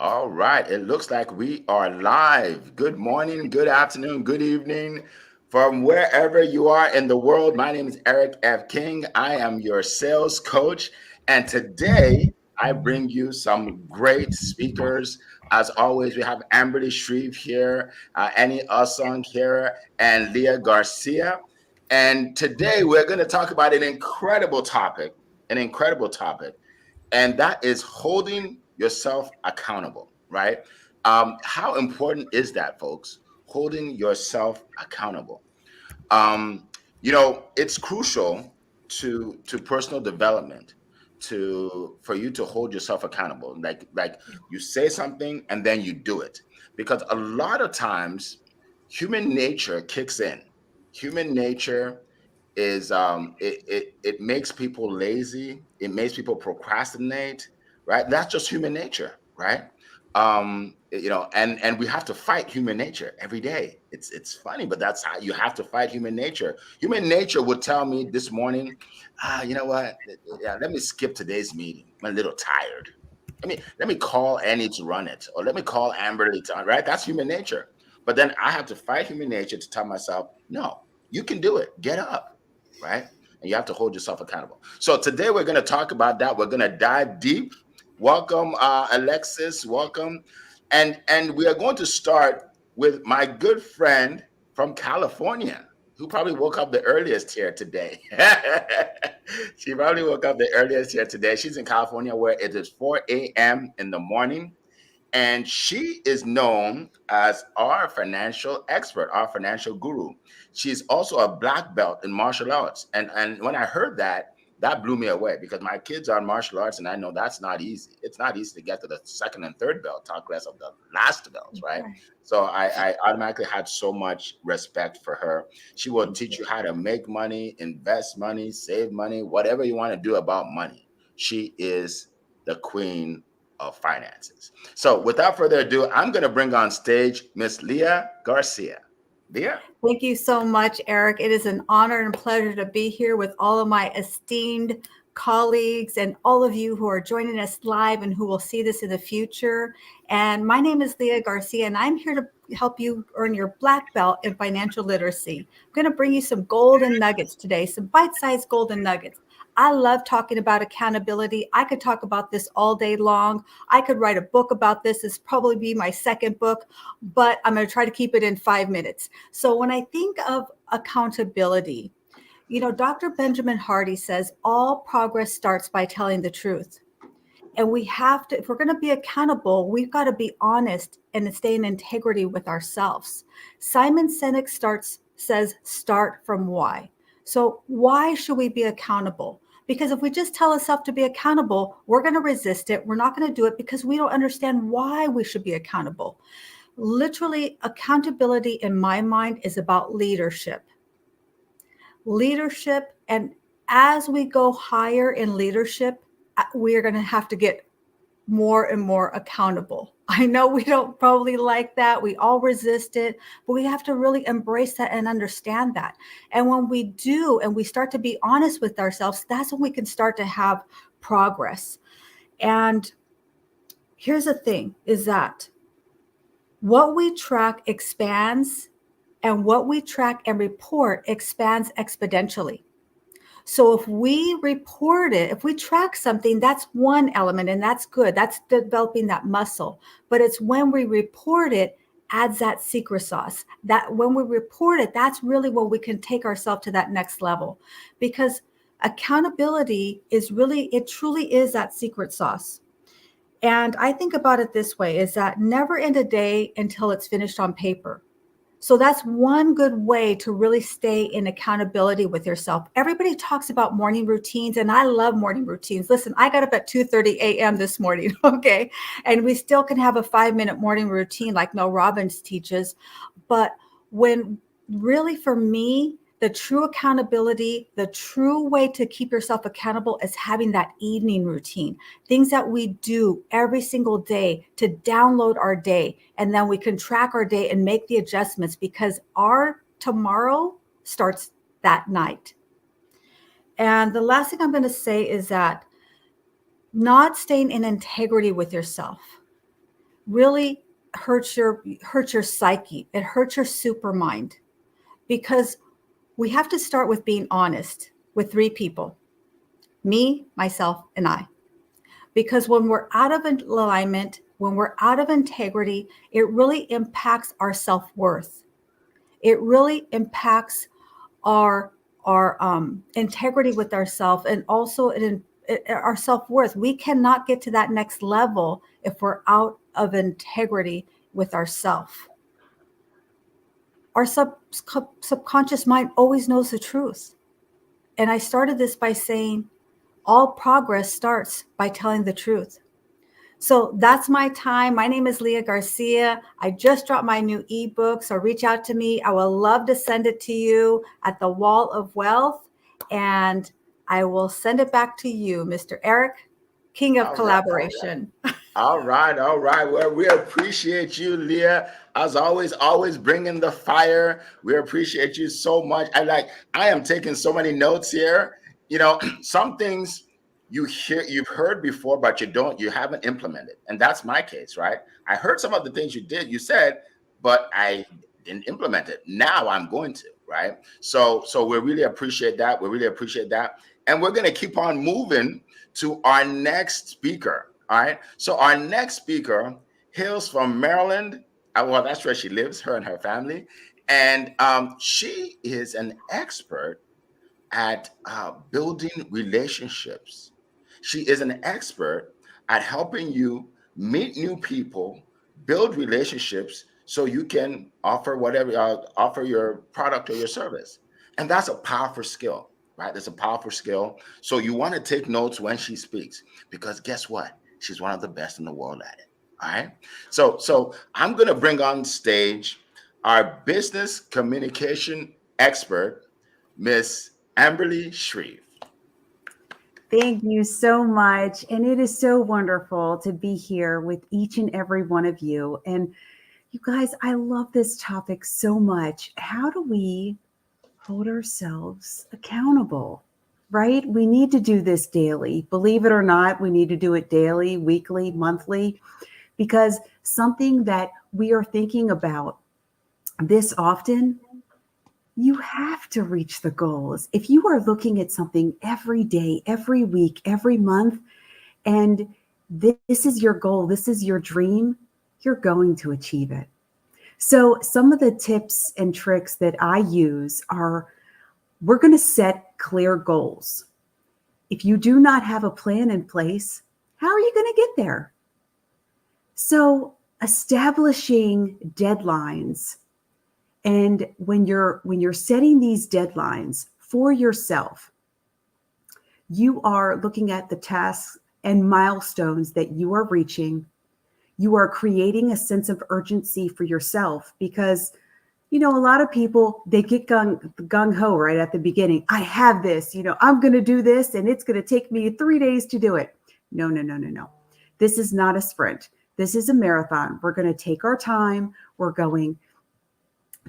All right. It looks like we are live. Good morning, good afternoon, good evening from wherever you are in the world. My name is Eric F. King. I am your sales coach. And today I bring you some great speakers. As always, we have Amberly Shreve here, Annie Usong here, and Leah Garcia. And today we're going to talk about an incredible topic, and that is holding yourself accountable, right? How important is that, folks? Holding yourself accountable. Um, it's crucial to personal development for you to hold yourself accountable. Like you say something and then you do it, because a lot of times human nature kicks in. Human nature is it makes people lazy, it makes people procrastinate, right? That's just human nature, right? And we have to fight human nature every day. It's funny, but that's how you have to fight human nature. Human nature would tell me this morning, you know what, yeah, let me skip today's meeting, I'm a little tired. Let me call Annie to run it, or let me call Amberly to, right? That's human nature. But then I have to fight human nature to tell myself, no, you can do it, get up, right? And you have to hold yourself accountable. So today we're going to talk about that. We're going to dive deep. Welcome, Alexis. Welcome, and we are going to start with my good friend from California, who probably woke up the earliest here today. She probably woke up the earliest here today. She's in California, where it is 4 a.m. in the morning. And she is known as our financial expert, our financial guru. She's also a black belt in martial arts. And when I heard that, that blew me away, because my kids are in martial arts, and I know that's not easy. It's not easy to get to the second and third belt, talk less of the last belts, right? So I automatically had so much respect for her. She will teach you how to make money, invest money, save money, whatever you want to do about money. She is the queen of finances. So without further ado, I'm going to bring on stage Miss Leah Garcia. Leah? Thank you so much, Eric. It is an honor and pleasure to be here with all of my esteemed colleagues and all of you who are joining us live and who will see this in the future. And my name is Leah Garcia, and I'm here to help you earn your black belt in financial literacy. I'm going to bring you some golden nuggets today, some bite-sized golden nuggets. I love talking about accountability. I could talk about this all day long. I could write a book about this. This probably be my second book, but I'm going to try to keep it in 5 minutes. So when I think of accountability, Dr. Benjamin Hardy says all progress starts by telling the truth. And we have to, if we're going to be accountable, we've got to be honest and stay in integrity with ourselves. Simon Sinek says, start from why. So why should we be accountable? Because if we just tell ourselves to be accountable, we're going to resist it. We're not going to do it because we don't understand why we should be accountable. Literally, accountability in my mind is about leadership. And as we go higher in leadership, we are going to have to get more and more accountable. I know we don't probably like that. We all resist it, but we have to really embrace that and understand that. And when we do, and we start to be honest with ourselves, that's when we can start to have progress. And here's the thing, is that what we track expands, and what we track and report expands exponentially. So if we report it, if we track something, that's one element, and that's good. That's developing that muscle. But it's when we report it, adds that secret sauce. That when we report it, that's really when we can take ourselves to that next level. Because accountability it truly is that secret sauce. And I think about it this way, is that never end a day until it's finished on paper. So that's one good way to really stay in accountability with yourself. Everybody talks about morning routines, and I love morning routines. Listen, I got up at 2:30 a.m. this morning, okay? And we still can have a 5-minute morning routine like Mel Robbins teaches. But when really, for me, the true accountability, the true way to keep yourself accountable is having that evening routine, things that we do every single day to download our day. And then we can track our day and make the adjustments, because our tomorrow starts that night. And the last thing I'm going to say is that not staying in integrity with yourself. really hurts your psyche. It hurts your super mind, because we have to start with being honest with three people: me, myself, and I. Because when we're out of alignment, when we're out of integrity, it really impacts our self-worth. It really impacts our integrity with ourselves, and also our self-worth. We cannot get to that next level if we're out of integrity with ourselves. Our subconscious mind always knows the truth. And I started this by saying all progress starts by telling the truth. So that's my time. My name is Leah Garcia. I just dropped my new ebook, so reach out to me. I will love to send it to you at the Wall of Wealth, and I will send it back to you, Mr. Eric, King of Collaboration. All right. Well, we appreciate you, Leah. As always bringing the fire. We appreciate you so much. I am taking so many notes here. You know, some things you've heard before, but you haven't implemented. And that's my case, right? I heard some of the things you said, but I didn't implement it. Now I'm going to, right? So we really appreciate that. And we're going to keep on moving to our next speaker. All right. So our next speaker hails from Maryland. Well, that's where she lives, her and her family. And she is an expert at building relationships. She is an expert at helping you meet new people, build relationships, so you can offer your product or your service. And that's a powerful skill, right? That's a powerful skill. So you want to take notes when she speaks, because guess what? She's one of the best in the world at it. All right. So I'm going to bring on stage our business communication expert, Miss Amberly Shreve. Thank you so much. And it is so wonderful to be here with each and every one of you. And you guys, I love this topic so much. How do we hold ourselves accountable, right? We need to do this daily. Believe it or not, we need to do it daily, weekly, monthly, because something that we are thinking about this often, you have to reach the goals. If you are looking at something every day, every week, every month, and this is your goal, this is your dream, you're going to achieve it. So some of the tips and tricks that I use are, we're going to set clear goals. If you do not have a plan in place, how are you going to get there? So establishing deadlines. And when you're setting these deadlines for yourself, you are looking at the tasks and milestones that you are reaching. You are creating a sense of urgency for yourself, because, you know, a lot of people, they get gung-ho right at the beginning. I have this, I'm going to do this, and it's going to take me 3 days to do it. No. This is not a sprint. This is a marathon. We're going to take our time. We're going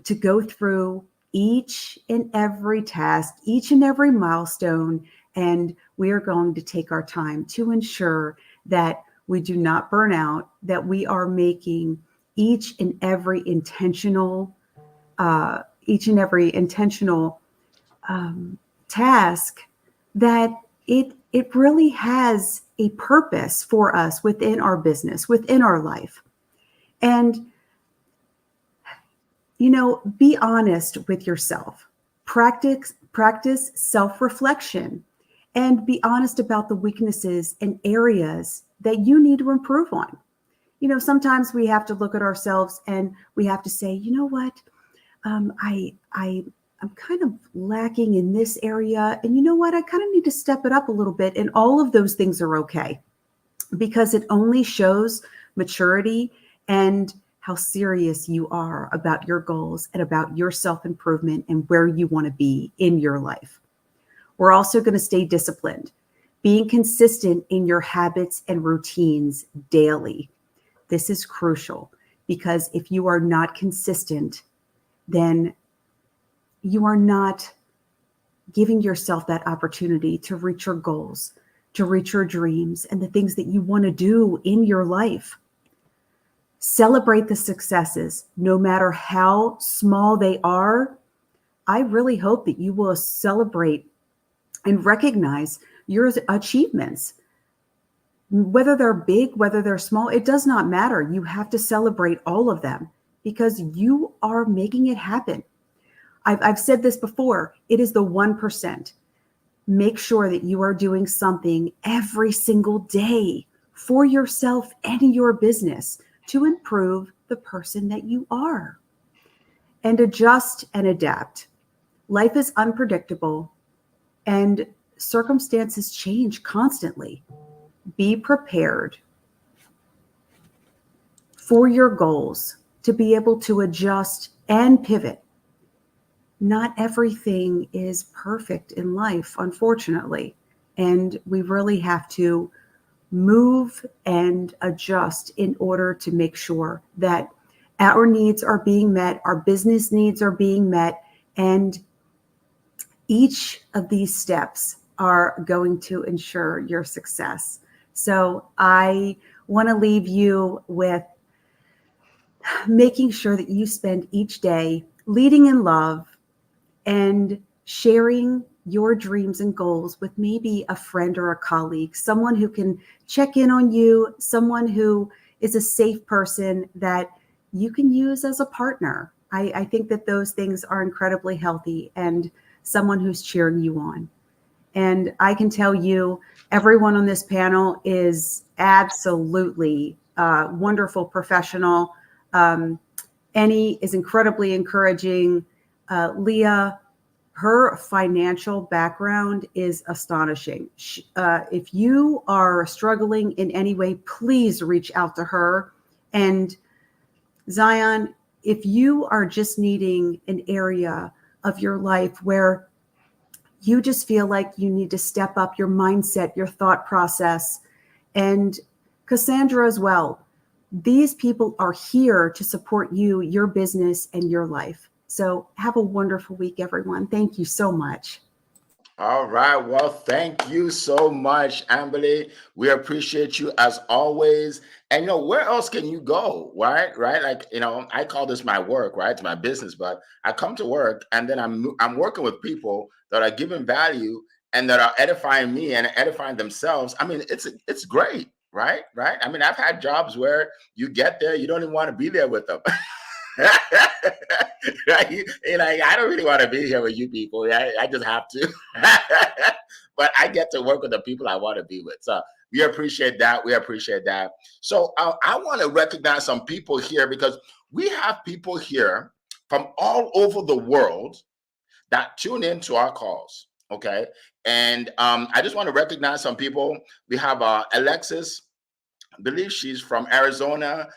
to go through each and every task, each and every milestone, and we are going to take our time to ensure that we do not burn out, that we are making each and every intentional task, that it really has a purpose for us within our business, within our life. And be honest with yourself. Practice self-reflection, and be honest about the weaknesses and areas that you need to improve on. Sometimes we have to look at ourselves and we have to say, you know what, I'm kind of lacking in this area, and you know what, I kind of need to step it up a little bit. And all of those things are okay, because it only shows maturity and how serious you are about your goals and about your self-improvement and where you want to be in your life. We're also going to stay disciplined, being consistent in your habits and routines daily. This is crucial, because if you are not consistent, then you are not giving yourself that opportunity to reach your goals, to reach your dreams, and the things that you want to do in your life. Celebrate the successes, no matter how small they are. I really hope that you will celebrate and recognize your achievements. Whether they're big, whether they're small, it does not matter. You have to celebrate all of them because you are making it happen. I've said this before, it is the 1%. Make sure that you are doing something every single day for yourself and your business to improve the person that you are. And adjust and adapt. Life is unpredictable and circumstances change constantly. Be prepared for your goals to be able to adjust and pivot. Not everything is perfect in life, unfortunately, and we really have to move and adjust in order to make sure that our needs are being met, our business needs are being met, and each of these steps are going to ensure your success. So I want to leave you with making sure that you spend each day leading in love and sharing your dreams and goals with maybe a friend or a colleague, someone who can check in on you, someone who is a safe person that you can use as a partner. I think that those things are incredibly healthy, and someone who's cheering you on. And I can tell you, everyone on this panel is absolutely wonderful professional. Annie is incredibly encouraging. Leah, her financial background is astonishing. If you are struggling in any way, please reach out to her. And Zion, if you are just needing an area of your life where you just feel like you need to step up your mindset, your thought process, and Cassandra as well, these people are here to support you, your business, and your life. So have a wonderful week, everyone. Thank you so much. All right. Well, thank you so much, Amberly. We appreciate you as always. And where else can you go? Right? Like, I call this my work, right? It's my business, but I come to work and then I'm working with people that are giving value and that are edifying me and edifying themselves. I mean, it's great, right? I mean, I've had jobs where you get there, you don't even want to be there with them. Right? I don't really want to be here with you people. I just have to. But I get to work with the people I want to be with. So we appreciate that. So I want to recognize some people here because we have people here from all over the world that tune into our calls. Okay. And I just want to recognize some people. We have Alexis. I believe she's from Arizona.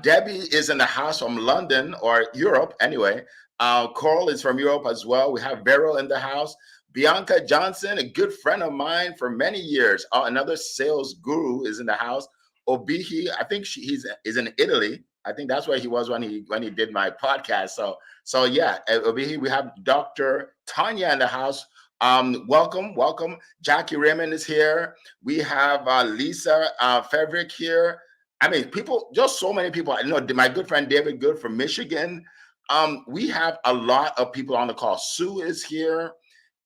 Debbie is in the house from London or Europe anyway. Coral is from Europe as well. We have Vero in the house. Bianca Johnson, a good friend of mine for many years. Another sales guru is in the house. Obihi, I think he's in Italy. I think that's where he was when he did my podcast. So yeah, Obihi, we have Dr. Tanya in the house. Welcome. Jackie Raymond is here. We have Lisa Feverick here. I mean, just so many people. I know my good friend David Good from Michigan. We have a lot of people on the call. Sue is here.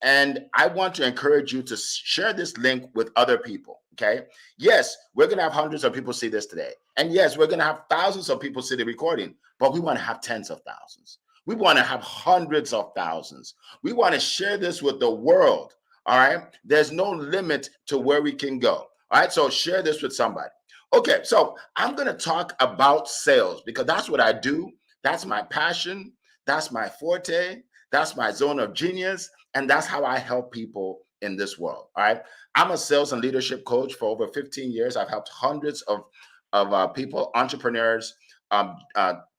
And I want to encourage you to share this link with other people, okay? Yes, we're going to have hundreds of people see this today. And yes, we're going to have thousands of people see the recording, but we want to have tens of thousands. We want to have hundreds of thousands. We want to share this with the world, all right? There's no limit to where we can go, all right? So share this with somebody. Okay, so I'm going to talk about sales because that's what I do. That's my passion. That's my forte. That's my zone of genius. And that's how I help people in this world. All right. I'm a sales and leadership coach for over 15 years. I've helped hundreds of people, entrepreneurs, 2x,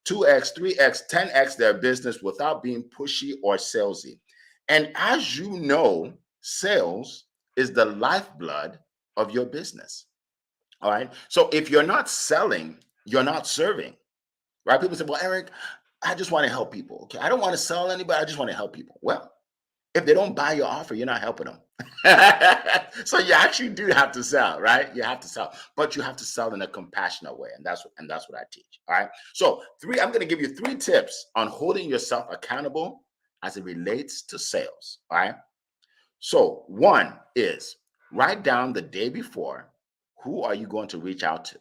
3x, 10x their business without being pushy or salesy. And as you know, sales is the lifeblood of your business. All right. So if you're not selling, you're not serving. Right. People say, well, Eric, I just want to help people. Okay. I don't want to sell anybody. I just want to help people. Well, if they don't buy your offer, you're not helping them. So you actually do have to sell, right? You have to sell, but you have to sell in a compassionate way, and that's what I teach. All right. So I'm going to give you 3 tips on holding yourself accountable as it relates to sales. All right. So 1 is write down the day before, who are you going to reach out to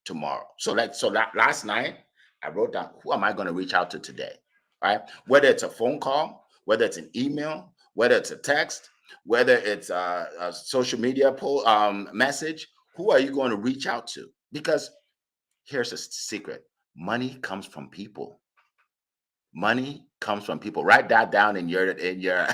tomorrow? So last night I wrote down, who am I going to reach out to today? All right. Whether it's a phone call, whether it's an email, whether it's a text, whether it's a social media message, who are you going to reach out to? Because here's a secret: money comes from people. Money comes from people. Write that down in your in your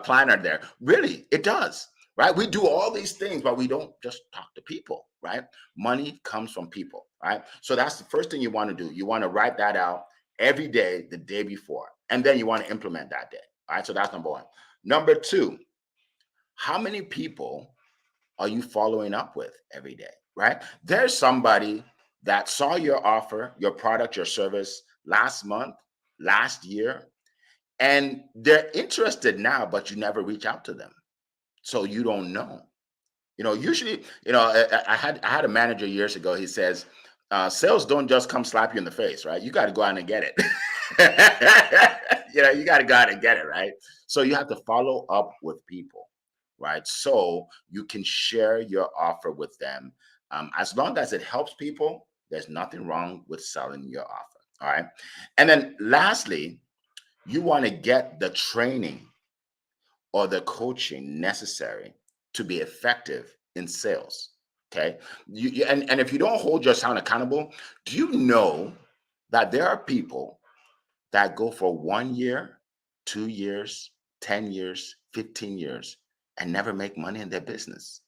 planner there. Really, it does. Right? We do all these things, but we don't just talk to people. Right? Money comes from people. Right? So that's the first thing you want to do. You want to write that out every day, the day before, and then you want to implement that day. All right. So that's number 1. Number 2, how many people are you following up with every day? Right? There's somebody that saw your offer, your product, your service last month, last year, and they're interested now, but you never reach out to them. So you don't know. Usually, I had a manager years ago. He says, sales don't just come slap you in the face, right? You got to go out and get it. You got to go out and get it, right? So you have to follow up with people, right? So you can share your offer with them. As long as it helps people, there's nothing wrong with selling your offer. All right. And then lastly, you want to get the training or the coaching necessary to be effective in sales. Okay. And if you don't hold yourself accountable, do you know that there are people that go for 1 year, 2 years, 10 years, 15 years, and never make money in their business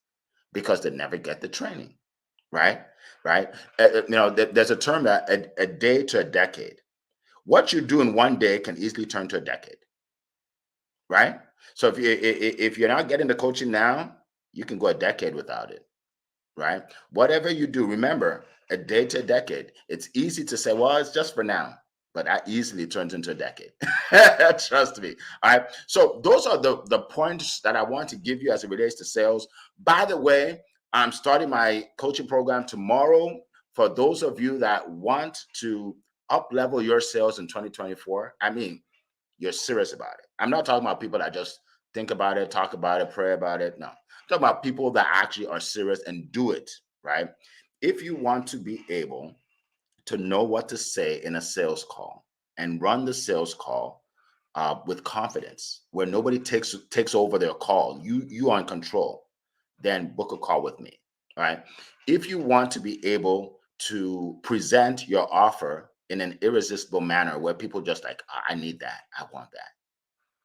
because they never get the training, right? Right. There's a term that a day to a decade. What you do in 1 day can easily turn to a decade, right? So if you're not getting the coaching now, you can go a decade without it, right? Whatever you do, remember, a day to a decade. It's easy to say, well, it's just for now, but that easily turns into a decade. Trust me. All right. So those are the points that I want to give you as it relates to sales. By the way, I'm starting my coaching program tomorrow for those of you that want to up level your sales in 2024. I mean, you're serious about it. I'm not talking about people that just think about it, talk about it, pray about it. No, I'm talking about people that actually are serious and do it, right? If you want to be able to know what to say in a sales call and run the sales call with confidence, where nobody takes over their call, you are in control, then book a call with me. All right. If you want to be able to present your offer in an irresistible manner where people just like, I need that, I want that,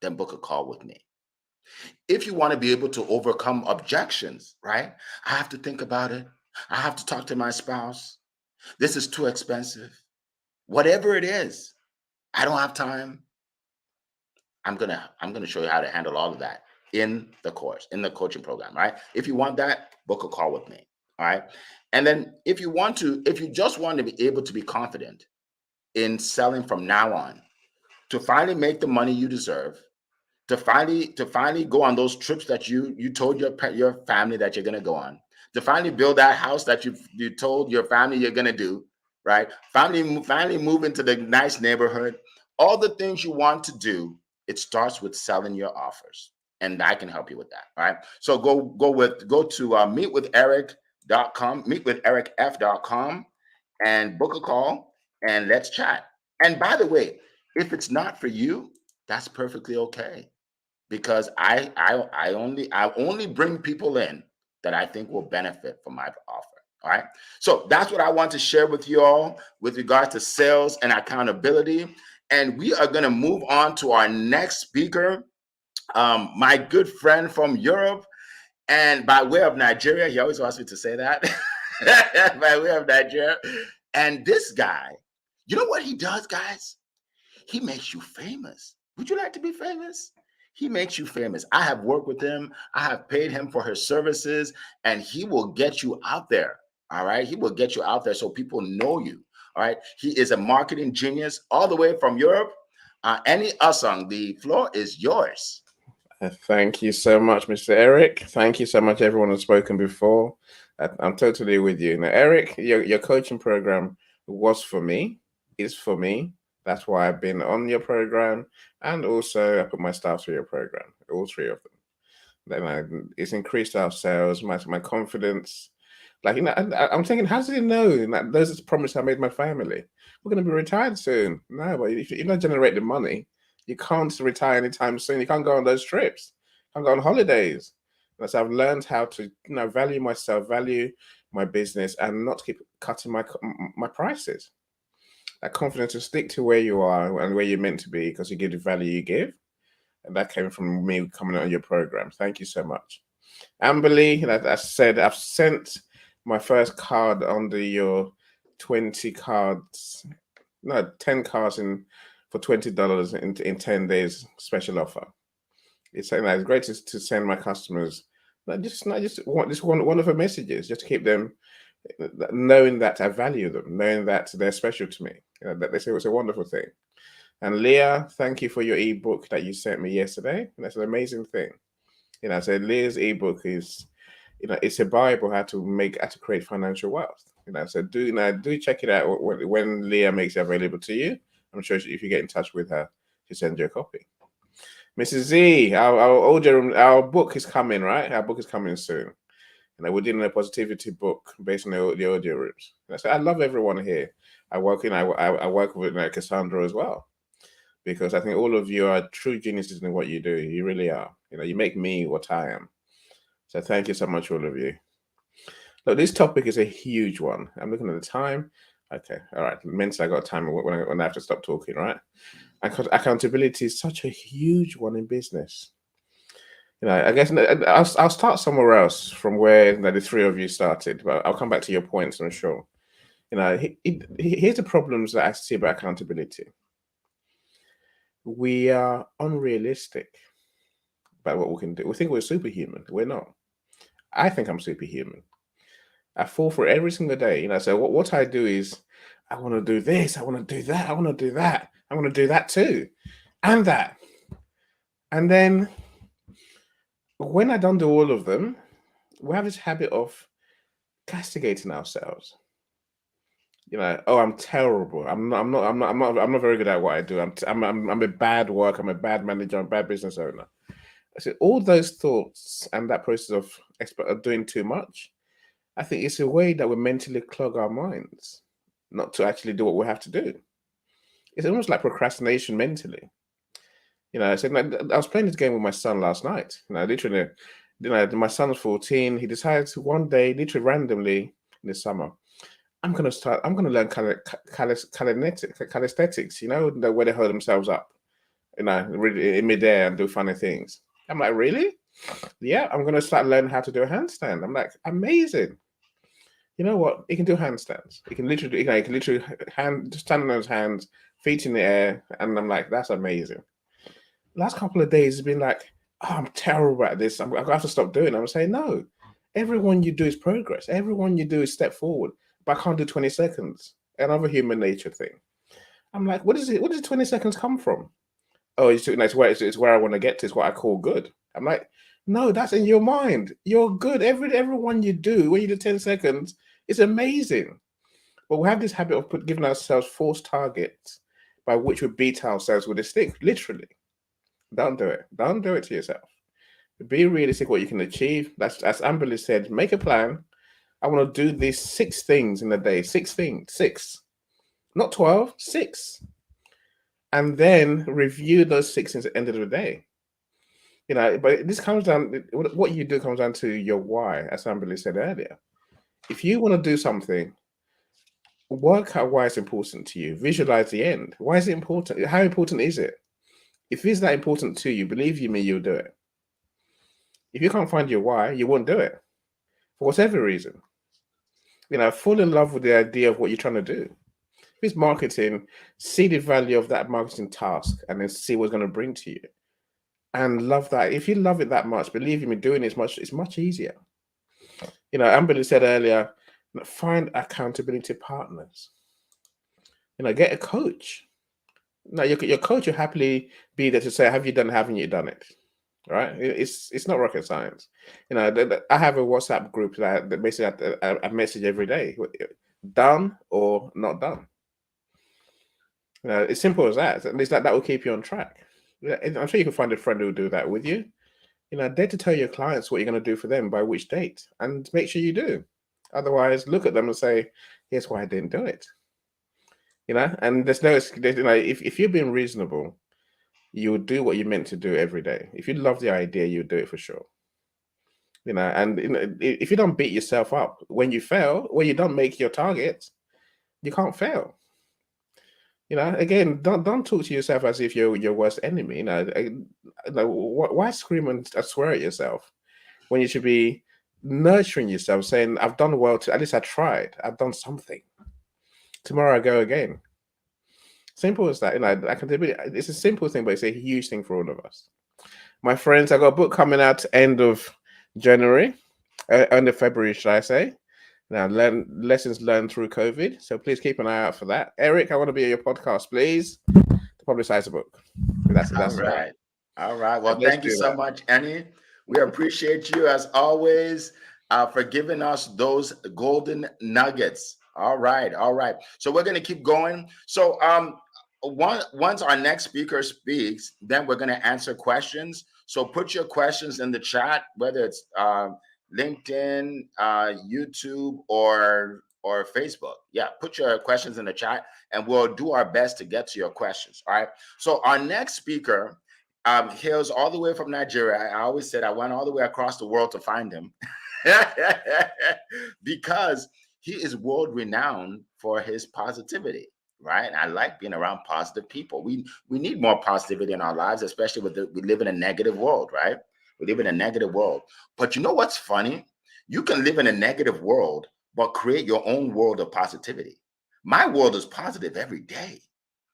then book a call with me. If you want to be able to overcome objections, right? I have to think about it. I have to talk to my spouse. This is too expensive. Whatever it is, I don't have time. I'm gonna show you how to handle all of that in the course, in the coaching program, right? If you want that, book a call with me. All right. And then if you just want to be able to be confident in selling from now on, to finally make the money you deserve, to finally go on those trips that you told your family that you're gonna go on, to finally build that house that you told your family you're gonna do, right? Finally move into the nice neighborhood. All the things you want to do, it starts with selling your offers, and I can help you with that. All right. So go to meetwitheric.com, meetwithericf.com, and book a call and let's chat. And by the way, if it's not for you, that's perfectly okay, because I only bring people in that I think will benefit from my offer. All right. So that's what I want to share with you all with regards to sales and accountability. And we are going to move on to our next speaker, my good friend from Europe, and by way of Nigeria. He always wants me to say that. By way of Nigeria. And this guy, you know what he does, guys? He makes you famous. Would you like to be famous? He makes you famous. I have worked with him. I have paid him for his services, and he will get you out there. All right. He will get you out there so people know you. All right. He is a marketing genius all the way from Europe. Annie Asung, the floor is yours. Thank you so much, Mr. Eric. Thank you so much, everyone who's spoken before. I'm totally with you. Now, Eric, your coaching program was for me, is for me. That's why I've been on your program, and also I put my staff through your program, all three of them. It's increased our sales, my confidence. Like, I'm thinking, how does he know that those are the promise I made my family? We're going to be retired soon. No, but if you're not generating money, you can't retire anytime soon. You can't go on those trips. You can't go on holidays. And so I've learned how to, value myself, value my business, and not keep cutting my prices. That confidence to stick to where you are and where you're meant to be, because you give the value you give. And that came from me coming on your program. Thank you so much. Amberly, like I said, I've sent my first card under your 10 cards for $20 in 10 days special offer. It's great to send my customers not just wonderful messages, just to keep them knowing that I value them, knowing that they're special to me. That they say it's a wonderful thing. And Leah, thank you for your ebook that you sent me yesterday. That's an amazing thing. So Leah's ebook is, it's a Bible how to create financial wealth. So do check it out when Leah makes it available to you. I'm sure if you get in touch with her, she'll send you a copy. Mrs. Z, our book is coming, right? Our book is coming soon. We're doing a positivity book based on the audio rooms. So I love everyone here. I work with Cassandra as well, because I think all of you are true geniuses in what you do. You really are. You make me what I am. So thank you so much, all of you. Look, this topic is a huge one. I'm looking at the time. Okay, all right. Mentally, I got time when I have to stop talking, right? Accountability is such a huge one in business. I guess I'll start somewhere else from where the three of you started, but I'll come back to your points, I'm sure. Here's the problems that I see about accountability. We are unrealistic about what we can do. We think we're superhuman. We're not. I think I'm superhuman. I fall for it every single day. So what I do is, I want to do this, I want to do that, I want to do that, I want to do that too, and that. And then when I don't do all of them, we have this habit of castigating ourselves. Oh, I'm terrible. I'm not very good at what I do. I'm a bad worker. I'm a bad manager. I'm a bad business owner. So all those thoughts and that process of doing too much, I think it's a way that we mentally clog our minds, not to actually do what we have to do. It's almost like procrastination mentally. I was playing this game with my son last night. Literally, my son's 14. He decides one day, literally randomly in the summer, I'm going to learn calisthenics, where they hold themselves up, really in midair and do funny things. I'm like, really? Yeah, I'm going to start learning how to do a handstand. I'm like, amazing. You know what? He can do handstands. He can literally stand on his hands, feet in the air. And I'm like, that's amazing. Last couple of days, it's been like, oh, I'm terrible at this. I'm going to have to stop doing it. I'm saying, no, everyone you do is progress. Everyone you do is step forward. But I can't do 20 seconds. Another human nature thing. I'm like, what is it? Where does 20 seconds come from? Oh, it's where I want to get to. It's what I call good. I'm like, no, that's in your mind. You're good. Everyone you do, when you do 10 seconds, it's amazing. But we have this habit of giving ourselves false targets by which we beat ourselves with a stick, literally. Don't do it. Don't do it to yourself. Be realistic what you can achieve. That's, as Amberly said, make a plan. I want to do these 6 things in a day. 6 things. 6. Not 12. 6. And then review those 6 things at the end of the day. But this comes down, what you do comes down to your why, as Amberly said earlier. If you want to do something, work out why it's important to you. Visualize the end. Why is it important? How important is it? If it's that important to you, believe you me, you'll do it. If you can't find your why, you won't do it. For whatever reason. Fall in love with the idea of what you're trying to do. If it's marketing, see the value of that marketing task and then see what's going to bring to you. And love that. If you love it that much, believe me, doing it it's much easier. Amberly said earlier, find accountability partners. Get a coach. Now, your coach will happily be there to say, have you done it? Haven't you done it? right? It's not rocket science. You know, I have a WhatsApp group that basically I message every day, done or not done. You know, it's simple as that. At least that will keep you on track. Yeah, and I'm sure you can find a friend who will do that with you. You know, dare to tell your clients what you're going to do for them by which date, and make sure you do. Otherwise, look at them and say, "Here's why I didn't do it." You know, and you know, if you're being reasonable, you would do what you're meant to do every day. If you love the idea, you would do it for sure. You know, and you know, if you don't beat yourself up when you fail, when you don't make your targets, you can't fail. You know, again, don't talk to yourself as if you're your worst enemy. Why scream and swear at yourself when you should be nurturing yourself, saying, "I've done well. At least I tried. I've done something. Tomorrow I go again." Simple as that. You know, it's a simple thing, but it's a huge thing for all of us. My friends, I got a book coming out end of January, end of February, should I say? Now, lessons learned through COVID. So please keep an eye out for that. Eric, I want to be on your podcast, please, to publicize the book. That's All right. All right. Well, let's thank you do so that. much, Annie. We appreciate you as always for giving us those golden nuggets. All right. All right. So we're going to keep going. So once our next speaker speaks, then we're going to answer questions. So put your questions in the chat, whether it's LinkedIn, YouTube, or Facebook. Yeah, put your questions in the chat, and we'll do our best to get to your questions. All right. So our next speaker hails all the way from Nigeria. I always said I went all the way across the world to find him because he is world renowned for his positivity. Right. And I like being around positive people. We need more positivity in our lives, especially we live in a negative world, right? We live in a negative world. But you know what's funny? You can live in a negative world, but create your own world of positivity. My world is positive every day,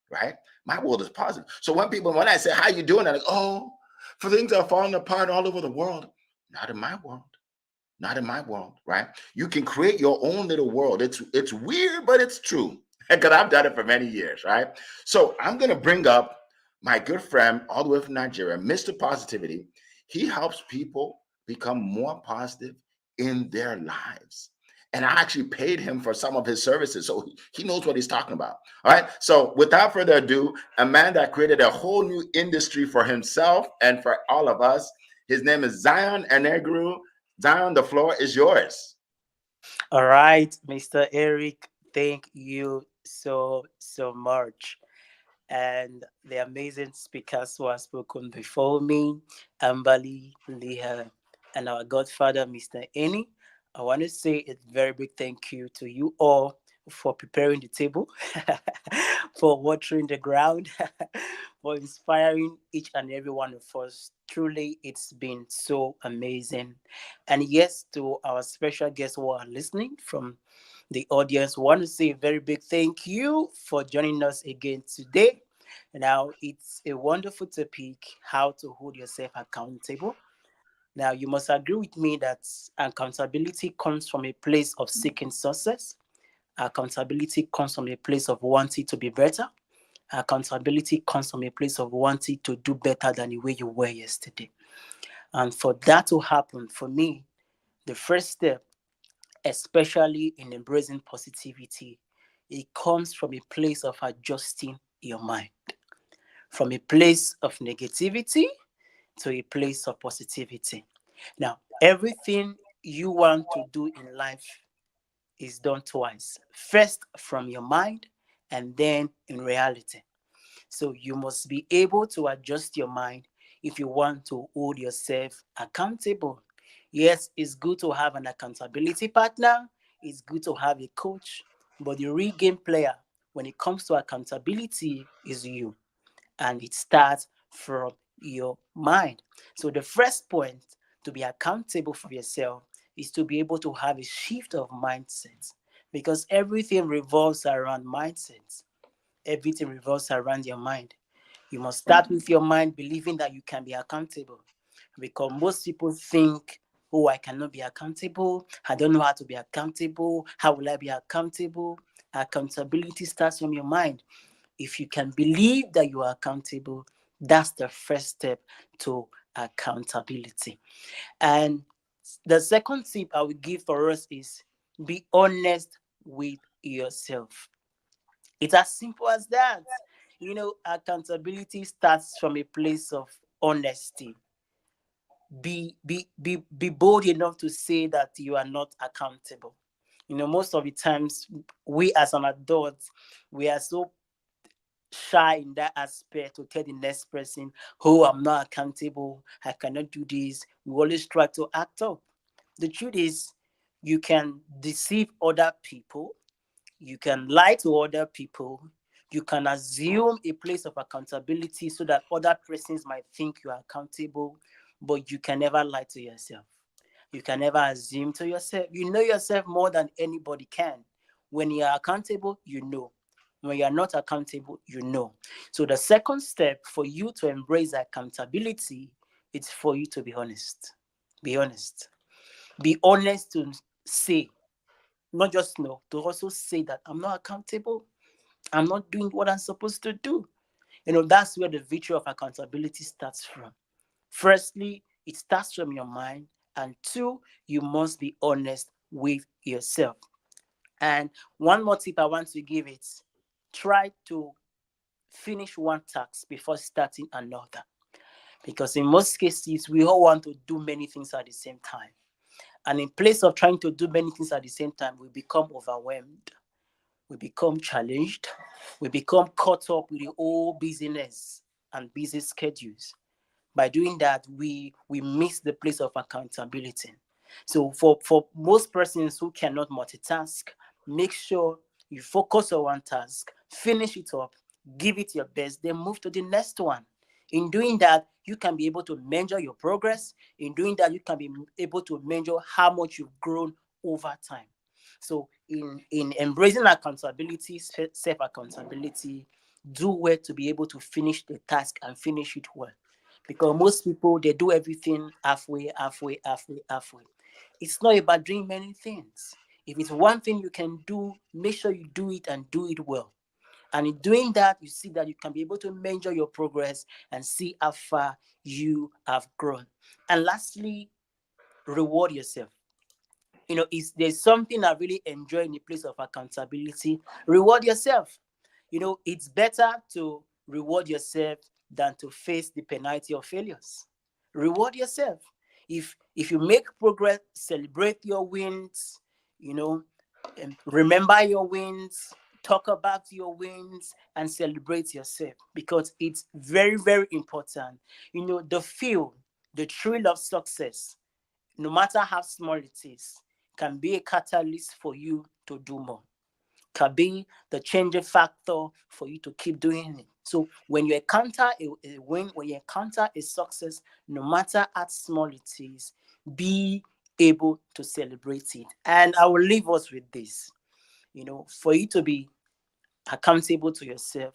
right? My world is positive. So when I say, how you doing? I'm like, oh, for things are falling apart all over the world. Not in my world. Not in my world, right? You can create your own little world. It's weird, but it's true. Because I've done it for many years, right? So I'm going to bring up my good friend all the way from Nigeria, Mr. Positivity. He helps people become more positive in their lives. And I actually paid him for some of his services. So he knows what he's talking about. All right. So without further ado, a man that created a whole new industry for himself and for all of us. His name is Zion Enegru. Zion, the floor is yours. All right, Mr. Eric, thank you so much. And the amazing speakers who have spoken before me, Ambali, Leah, and our godfather, Mr. Eni. I want to say a very big thank you to you all for preparing the table, for watering the ground, for inspiring each and every one of us. Truly, it's been so amazing. And yes, to our special guests who are listening from the audience, we want to say a very big thank you for joining us again today. Now, it's a wonderful topic, how to hold yourself accountable. Now, you must agree with me that accountability comes from a place of seeking success. Accountability comes from a place of wanting to be better. Accountability comes from a place of wanting to do better than the way you were yesterday. And for that to happen, for me, the first step, especially in embracing positivity, it comes from a place of adjusting your mind. From a place of negativity to a place of positivity. Now, everything you want to do in life is done twice. First from your mind and then in reality. So you must be able to adjust your mind if you want to hold yourself accountable. Yes, it's good to have an accountability partner. It's good to have a coach. But the real game player when it comes to accountability is you. And it starts from your mind. So the first point to be accountable for yourself is to be able to have a shift of mindset, because everything revolves around mindsets. Everything revolves around your mind. You must start with your mind believing that you can be accountable, because most people think, oh, I cannot be accountable. I don't know how to be accountable. How will I be accountable? Accountability starts from your mind. If you can believe that you are accountable, that's the first step to accountability. And the second tip I would give for us is be honest with yourself. It's as simple as that. Accountability starts from a place of honesty. Be bold enough to say that you are not accountable. Most of the times we as an adult, we are so shy in that aspect to tell the next person, oh, I'm not accountable, I cannot do this. We always try to act up. The truth is, you can deceive other people, you can lie to other people, you can assume a place of accountability so that other persons might think you are accountable, but you can never lie to yourself. You can never assume to yourself. You know yourself more than anybody can. When you are accountable, you know. When you are not accountable, you know. So the second step for you to embrace accountability is for you to be honest. Be honest. Be honest to say, not just know, to also say that I'm not accountable. I'm not doing what I'm supposed to do. That's where the virtue of accountability starts from. Firstly, it starts from your mind. And two, you must be honest with yourself. And one more tip I want to give is try to finish one task before starting another. Because in most cases, we all want to do many things at the same time. And in place of trying to do many things at the same time, we become overwhelmed. We become challenged. We become caught up with the whole business and busy schedules. By doing that, we miss the place of accountability. So for most persons who cannot multitask, make sure you focus on one task, finish it up, give it your best, then move to the next one. In doing that, you can be able to measure your progress. In doing that, you can be able to measure how much you've grown over time. So in embracing accountability, self-accountability, do well to be able to finish the task and finish it well. Because most people, they do everything halfway. It's not about doing many things. If it's one thing you can do, make sure you do it and do it well. And in doing that, you see that you can be able to measure your progress and see how far you have grown. And lastly, reward yourself. There's something I really enjoy in the place of accountability. Reward yourself. It's better to reward yourself than to face the penalty of failures. Reward yourself. If you make progress, celebrate your wins, and remember your wins, talk about your wins, and celebrate yourself, because it's very, very important. The thrill of success, no matter how small it is, can be a catalyst for you to do more, can be the changing factor for you to keep doing it. So when you encounter a win, when you encounter a success, no matter how small it is, be able to celebrate it. And I will leave us with this. For you to be accountable to yourself,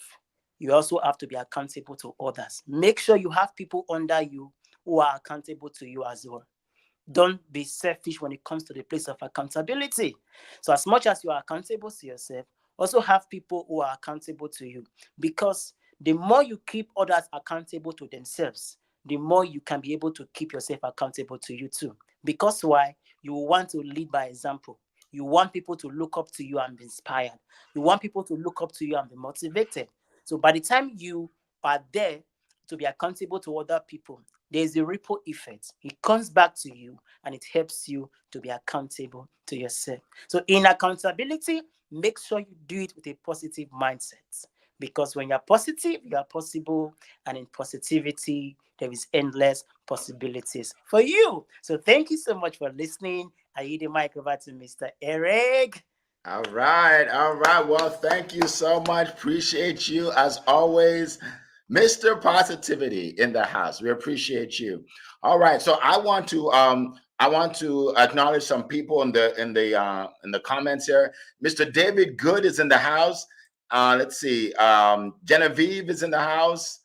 you also have to be accountable to others. Make sure you have people under you who are accountable to you as well. Don't be selfish when it comes to the place of accountability. So as much as you are accountable to yourself, also have people who are accountable to you. Because the more you keep others accountable to themselves, the more you can be able to keep yourself accountable to you too. Because why? You want to lead by example. You want people to look up to you and be inspired. You want people to look up to you and be motivated. So by the time you are there to be accountable to other people, there's a ripple effect. It comes back to you and it helps you to be accountable to yourself. So in accountability, make sure you do it with a positive mindset. Because when you're positive, you are possible. And in positivity, there is endless possibilities for you. So thank you so much for listening. I yield the mic over to Mr. Eric. All right. Well, thank you so much. Appreciate you as always. Mr. Positivity in the house. We appreciate you. All right. So I want to acknowledge some people in the comments here. Mr. David Good is in the house. Let's see. Genevieve is in the house.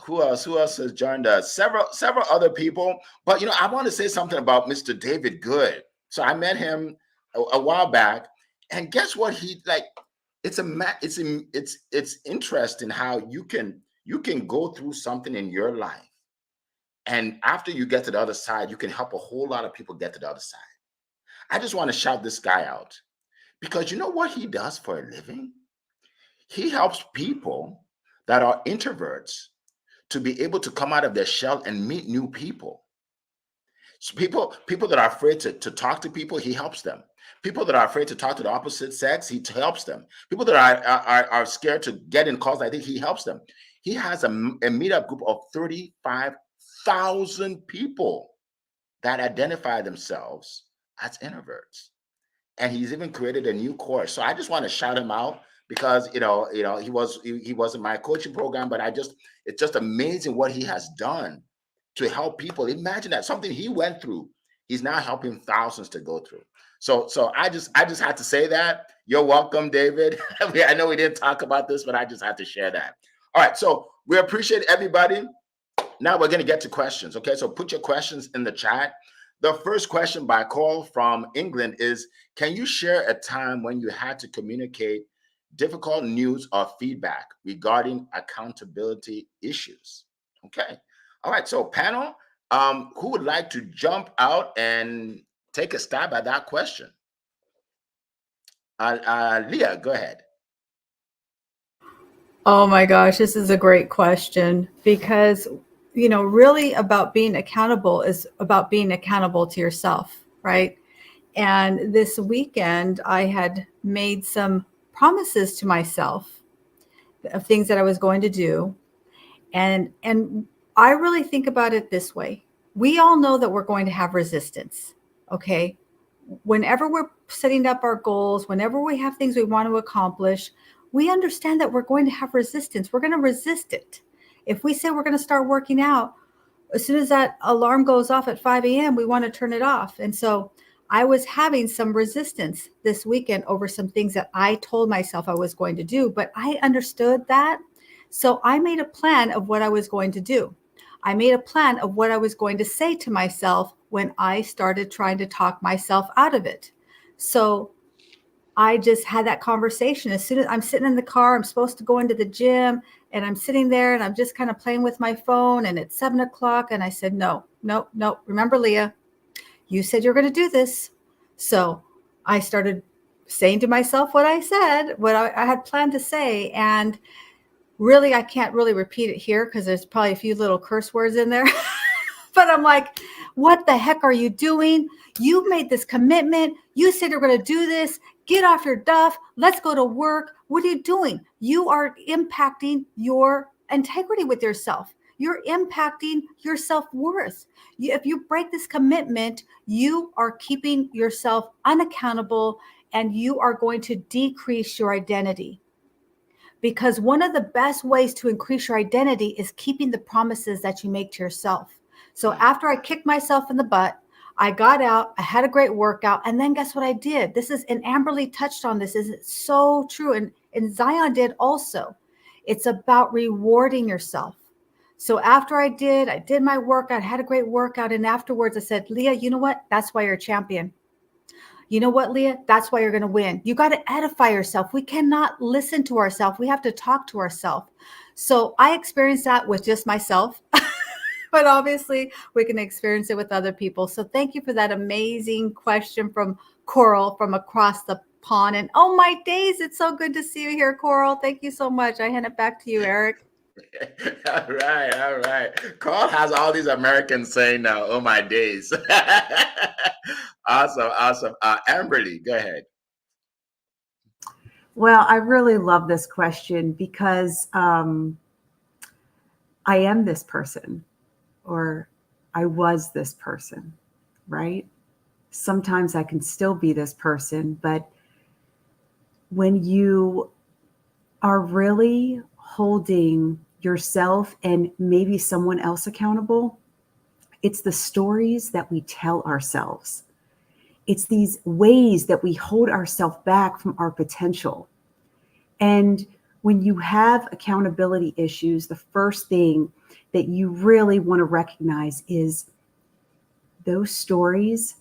Who else has joined us? Several other people. But I want to say something about Mr. David Good. So I met him a while back, and guess what? It's interesting how you can go through something in your life And after you get to the other side, you can help a whole lot of people get to the other side. I just want to shout this guy out because you know what he does for a living? He helps people that are introverts to be able to come out of their shell and meet new people. So people that are afraid to talk to people, he helps them. People that are afraid to talk to the opposite sex, he helps them. People that are scared to get in calls like this, he helps them. He has a meetup group of 35,000 people that identify themselves as introverts. And he's even created a new course. So I just want to shout him out because he was in my coaching program, but it's just amazing what he has done to help people. Imagine that, something he went through, he's now helping thousands to go through. So I just had to say that. You're welcome, David. I know we didn't talk about this, but I just had to share that. All right, so we appreciate everybody. Now we're going to get to questions. Okay, so put your questions in the chat. The first question by Cole from England is, can you share a time when you had to communicate difficult news or feedback regarding accountability issues? Okay. All right. So panel, who would like to jump out and take a stab at that question? Leah, go ahead. Oh my gosh, this is a great question because, really about being accountable is about being accountable to yourself, right? And this weekend, I had made some promises to myself of things that I was going to do. And I really think about it this way. We all know that we're going to have resistance, okay? Whenever we're setting up our goals, whenever we have things we want to accomplish, we understand that we're going to have resistance. We're going to resist it. If we say we're going to start working out, as soon as that alarm goes off at 5 a.m., we want to turn it off. And so I was having some resistance this weekend over some things that I told myself I was going to do, but I understood that. So I made a plan of what I was going to do. I made a plan of what I was going to say to myself when I started trying to talk myself out of it. So I just had that conversation. As soon as I'm sitting in the car, I'm supposed to go into the gym and I'm sitting there and I'm just kind of playing with my phone and it's 7 o'clock. And I said, no. Remember, Leah, you said you're going to do this. So I started saying to myself what I said, what I had planned to say. And really, I can't really repeat it here because there's probably a few little curse words in there. But I'm like, what the heck are you doing? You made this commitment. You said you're going to do this. Get off your duff. Let's go to work. What are you doing? You are impacting your integrity with yourself. You're impacting your self-worth. If you break this commitment, you are keeping yourself unaccountable and you are going to decrease your identity. Because one of the best ways to increase your identity is keeping the promises that you make to yourself. So after I kicked myself in the butt, I got out, I had a great workout, and then guess what I did? And Amberly touched on this, is so true, and Zion did also. It's about rewarding yourself. So after I did my workout, had a great workout, and afterwards I said, Leah, you know what? That's why you're a champion. You know what, Leah? That's why you're going to win. You got to edify yourself. We cannot listen to ourselves. We have to talk to ourselves. So I experienced that with just myself. But obviously we can experience it with other people. So thank you for that amazing question from Coral from across the pond. And oh my days, it's so good to see you here, Coral. Thank you so much. I hand it back to you, Eric. All right. Carl has all these Americans saying now, oh my days. Awesome. Amberly, go ahead. Well, I really love this question because I am this person. Or I was this person, right? Sometimes I can still be this person, but when you are really holding yourself and maybe someone else accountable, it's the stories that we tell ourselves. It's these ways that we hold ourselves back from our potential. And when you have accountability issues, the first thing that you really want to recognize is those stories.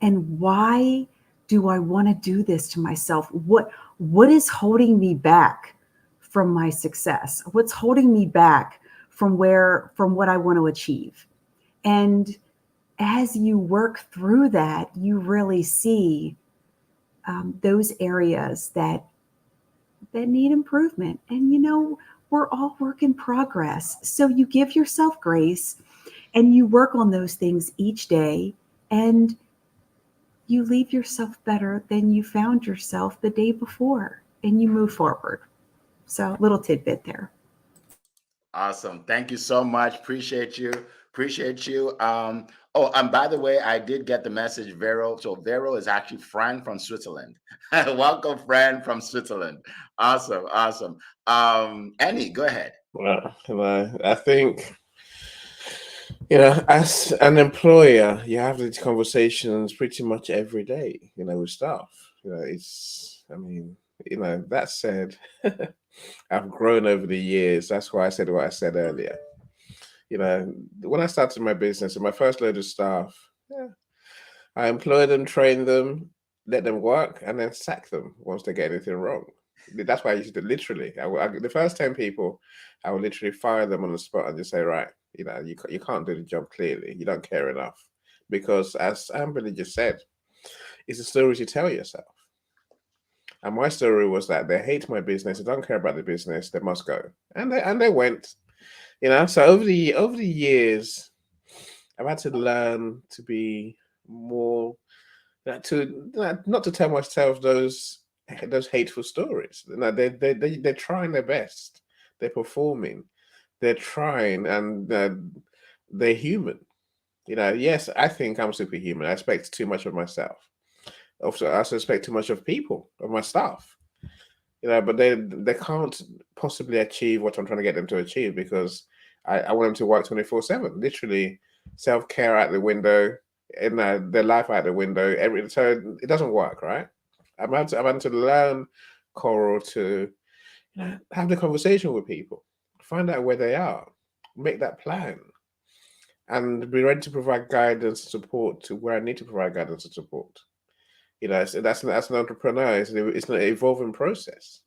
And why do I want to do this to myself? What is holding me back from my success? What's holding me back from what I want to achieve. And as you work through that, you really see those areas that need improvement. And we're all work in progress. So you give yourself grace and you work on those things each day, and you leave yourself better than you found yourself the day before, and you move forward. So, little tidbit there. Awesome. Thank you so much. Appreciate you. Appreciate you. Oh, and by the way, I did get the message, Vero. So Vero is actually Fran from Switzerland. Welcome, Fran from Switzerland. Awesome. Awesome. Annie, go ahead. Well, I think, as an employer, you have these conversations pretty much every day, with staff. That said, I've grown over the years. That's why I said what I said earlier. When I started my business and my first load of staff, I employed them, trained them, let them work, and then sack them once they get anything wrong. That's why I used to literally. The first 10 people, I would literally fire them on the spot and just say, right, you can't do the job clearly. You don't care enough. Because as Amberly just said, it's the stories you tell yourself. And my story was that they hate my business, they don't care about the business, they must go. And they went. So over the years, I've had to learn to be more, not to tell myself those hateful stories. They're trying their best. They're performing. They're trying, and they're human. Yes, I think I'm superhuman. I expect too much of myself. Also, I also expect too much of people, of my staff. But they can't possibly achieve what I'm trying to get them to achieve, because I want them to work 24/7. Literally, self-care out the window, and their life out the window. So it doesn't work, right? I'm having to learn, Coral, to have the conversation with people, find out where they are, make that plan, and be ready to provide guidance and support to where I need to provide guidance and support. That's an entrepreneur. It's an evolving process.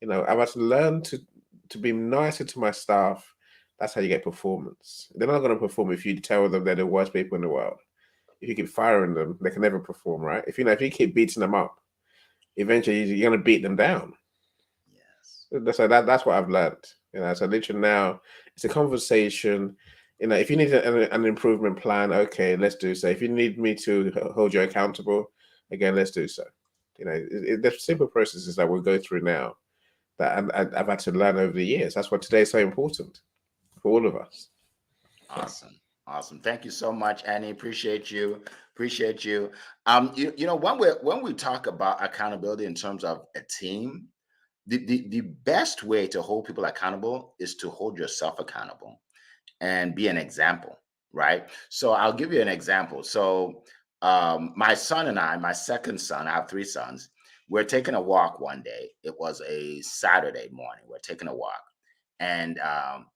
I've had to learn to be nicer to my staff. That's how you get performance. They're not going to perform if you tell them they're the worst people in the world. If you keep firing them, they can never perform, right? If you keep beating them up, eventually you're going to beat them down. Yes. So that's what I've learned. So literally now it's a conversation. If you need an improvement plan, okay, let's do so. If you need me to hold you accountable, again, let's do so. The simple processes that we'll go through now that I've had to learn over the years. That's why today is so important for all of us. Awesome. Thank you so much, Annie. Appreciate you. When we talk about accountability in terms of a team, the best way to hold people accountable is to hold yourself accountable and be an example, right? So I'll give you an example. So my son and I, my second son, I have 3 sons, we're taking a walk one day. It was a Saturday morning. We're taking a walk, and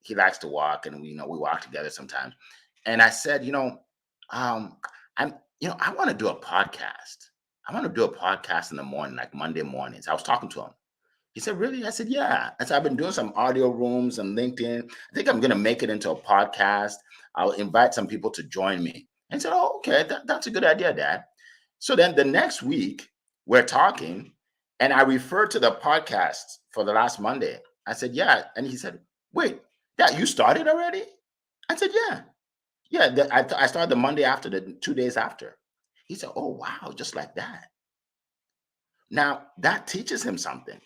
he likes to walk, and we walk together sometimes. And I said, I want to do a podcast. I want to do a podcast in the morning, like Monday mornings. I was talking to him. He said, really? I said, yeah. I said, I've been doing some audio rooms and LinkedIn. I think I'm going to make it into a podcast. I'll invite some people to join me. And he said, oh, okay, that's a good idea, Dad. So then the next week, we're talking, and I referred to the podcast for the last Monday. I said, yeah. And he said, wait, Dad, you started already? I said, yeah. Yeah, I started the Monday after, the 2 days after. He said, oh, wow, just like that. Now, that teaches him something.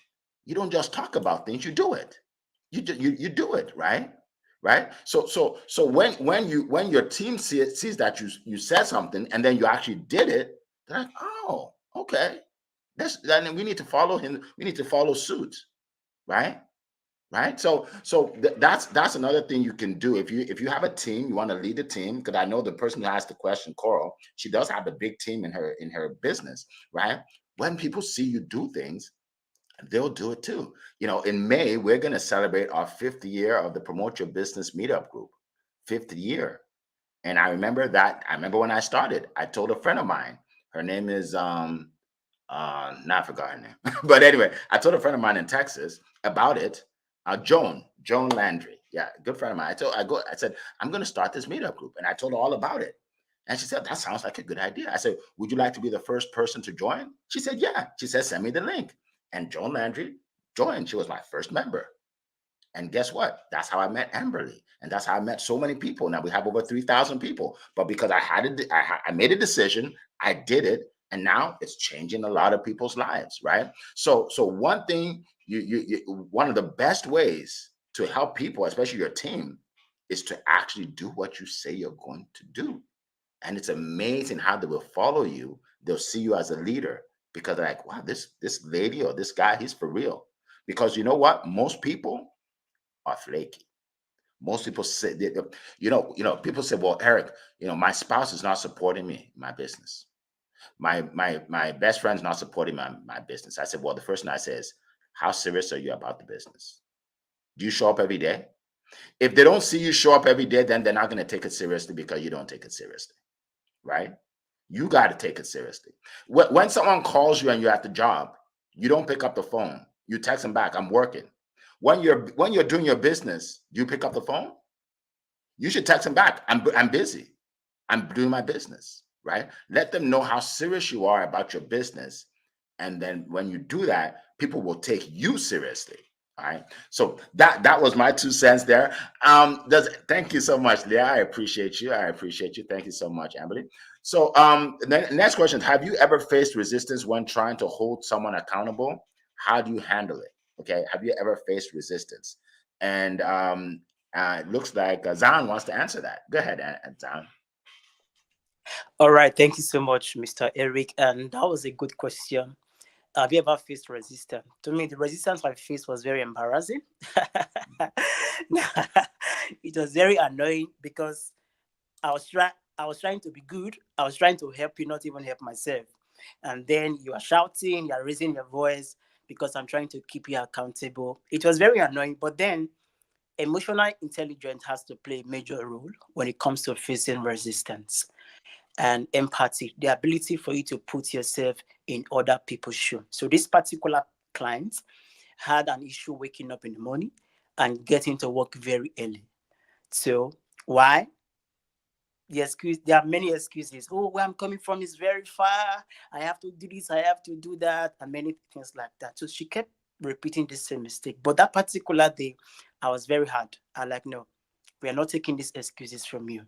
You don't just talk about things, you do it. You do it, right? Right? So when your team sees that you said something and then you actually did it, they're like, oh, okay. Then we need to follow him. We need to follow suit, right? Right. So that's another thing you can do if you have a team, you want to lead a team. Because I know the person who asked the question, Coral, she does have a big team in her business, right? When people see you do things, they'll do it too. In May, we're going to celebrate our 5th year of the Promote Your Business Meetup Group, 5th year. And I remember when I started, I told a friend of mine, her name is, now I forgot her name. But anyway, I told a friend of mine in Texas about it, Joan Landry. Yeah, good friend of mine. I said, I'm going to start this meetup group. And I told her all about it. And she said, that sounds like a good idea. I said, would you like to be the first person to join? She said, yeah. She said, send me the link. And Joan Landry joined. She was my first member. And guess what? That's how I met Amberly. And that's how I met so many people. Now we have over 3,000 people. But because I made a decision, I did it. And now it's changing a lot of people's lives, right? So one thing, one of the best ways to help people, especially your team, is to actually do what you say you're going to do. And it's amazing how they will follow you. They'll see you as a leader because they're like, wow, this lady or this guy, he's for real. Because you know what? Most people are flaky. Most people say, people say, well, Eric, my spouse is not supporting me in my business. My best friend's not supporting my business. I said, well, the first thing I say is, how serious are you about the business? Do you show up every day? If they don't see you show up every day, then they're not going to take it seriously because you don't take it seriously, right? You got to take it seriously. When someone calls you and you're at the job, you don't pick up the phone. You text them back, I'm working. When you're doing your business, do you pick up the phone? You should text them back, I'm busy. I'm doing my business, right? Let them know how serious you are about your business. And then when you do that, people will take you seriously. All right. So that was my 2 cents there. Thank you so much, Leah. I appreciate you. Thank you so much, Amberly. So the next question, have you ever faced resistance when trying to hold someone accountable? How do you handle it? Okay. Have you ever faced resistance? And it looks like Zan wants to answer that. Go ahead, Zan. All right. Thank you so much, Mr. Eric. And that was a good question. Have you ever faced resistance? To me, the resistance I faced was very embarrassing. It was very annoying because I was trying to be good. I was trying to help you, not even help myself. And then you are shouting, you are raising your voice because I'm trying to keep you accountable. It was very annoying. But then emotional intelligence has to play a major role when it comes to facing resistance. And empathy, the ability for you to put yourself in other people's shoes. So this particular client had an issue waking up in the morning and getting to work very early. So why? There are many excuses. Oh, where I'm coming from is very far. I have to do this, I have to do that, and many things like that. So she kept repeating the same mistake. But that particular day, I was very hard. I like, no, we are not taking these excuses from you.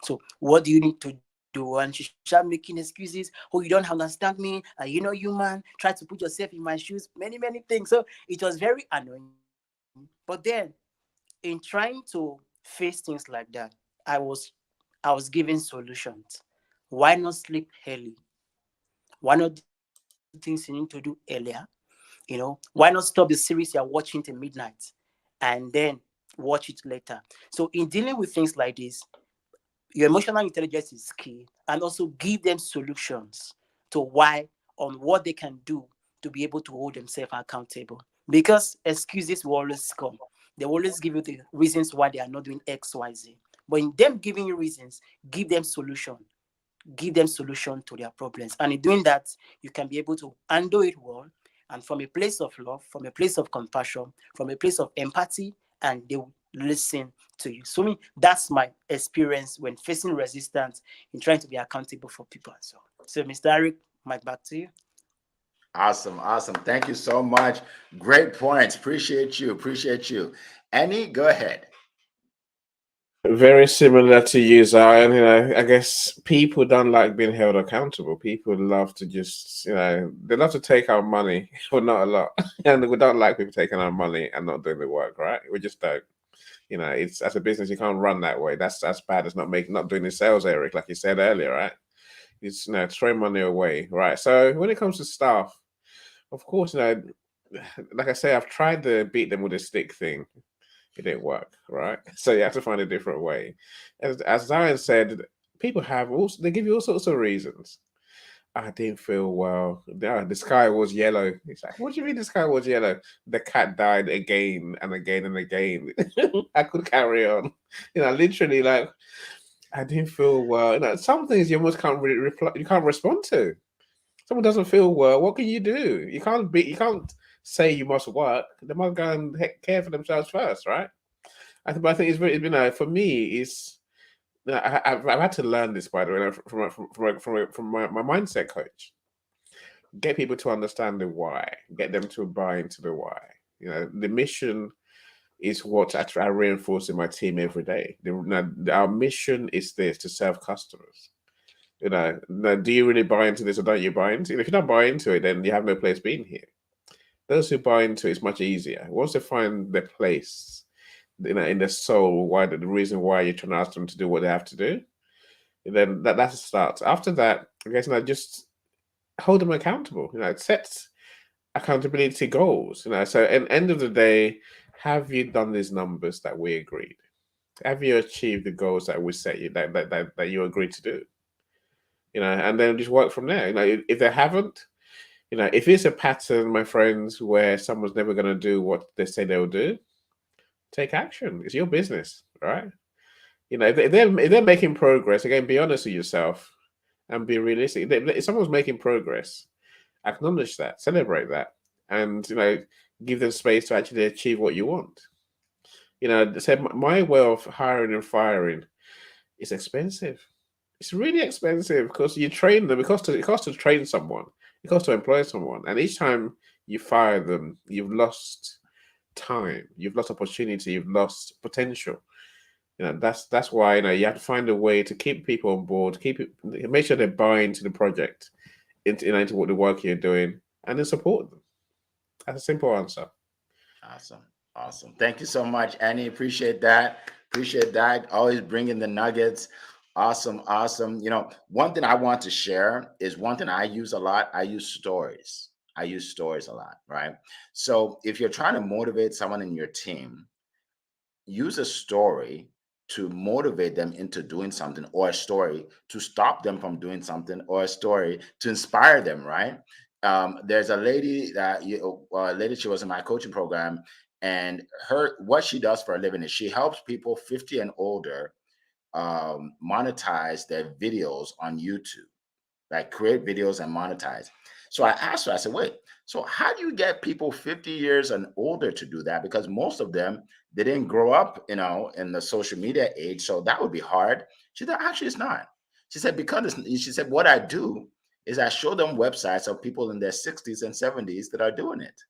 So what do you need to do? And she started making excuses. Oh, you don't understand me. Human. Try to put yourself in my shoes. Many, many things. So it was very annoying. But then, in trying to face things like that, I was given solutions. Why not sleep early? Why not do things you need to do earlier? Why not stop the series you're watching till midnight and then watch it later? So in dealing with things like this, your emotional intelligence is key, and also give them solutions on what they can do to be able to hold themselves accountable. Because excuses will always come. They will always give you the reasons why they are not doing X, Y, Z. But in them giving you reasons, give them solution. Give them solution to their problems. And in doing that, you can be able to handle it well, and from a place of love, from a place of compassion, from a place of empathy, and they will listen to you. So that's my experience when facing resistance in trying to be accountable for people as well. So Mr. Eric, mic back to you. Awesome. Thank you so much. Great points. Appreciate you. Annie, go ahead. Very similar to you, Zion. I guess people don't like being held accountable. People love to just, they love to take our money, but not a lot. And we don't like people taking our money and not doing the work, right? We just don't. It's, as a business, you can't run that way. That's bad as not doing the sales, Eric, like you said earlier, right? It's throw money away, right? So when it comes to staff, of course, like I say, I've tried to beat them with a stick thing. It didn't work, right? So you have to find a different way. As Zion said, people they give you all sorts of reasons. I didn't feel well. The sky was yellow. It's like, what do you mean the sky was yellow? The cat died again and again and again. I could carry on. Literally, like, I didn't feel well. Some things you almost can't really reply. You can't respond to. Someone doesn't feel well. What can you do? You can't say you must work. They must go and care for themselves first, right? I think it's very, for me, it's, I've had to learn this, by the way, from my mindset coach. Get people to understand the why, get them to buy into the why. The mission is what I reinforce in my team every day. Our mission is this, to serve customers. Now, do you really buy into this, or don't you buy into it? If you don't buy into it, then you have no place being here. Those who buy into it, it's much easier. Once they find their place, in their soul, the reason why you're trying to ask them to do what they have to do, then that's a start. After that, I guess, just hold them accountable. Set accountability goals. So at the end of the day, have you done these numbers that we agreed? Have you achieved the goals that we set you, that you agreed to do? And then just work from there. If they haven't, if it's a pattern, my friends, where someone's never going to do what they say they'll do, take action. It's your business, right? If they're making progress, again, be honest with yourself and be realistic. If someone's making progress, acknowledge that, celebrate that, and give them space to actually achieve what you want. My way of hiring and firing is expensive. It's really expensive, because you train them. It costs to train someone. It costs to employ someone, and each time you fire them, you've lost time, you've lost opportunity, you've lost potential. That's why you have to find a way to keep people on board, make sure they buy into the project, into what the work you're doing, and then support them. That's a simple answer. Awesome. Thank you so much, Annie. Appreciate that. Always bringing the nuggets. Awesome. One thing I want to share is one thing I use a lot. I use stories a lot, right? So if you're trying to motivate someone in your team, use a story to motivate them into doing something, or a story to stop them from doing something, or a story to inspire them, right? There's a lady she was in my coaching program, and what she does for a living is she helps people 50 and older monetize their videos on YouTube, like create videos and monetize. So I asked her, I said, wait, so how do you get people 50 years and older to do that? Because most of them, they didn't grow up, in the social media age. So that would be hard. She said, actually, it's not. She said, she said, what I do is I show them websites of people in their 60s and 70s that are doing it.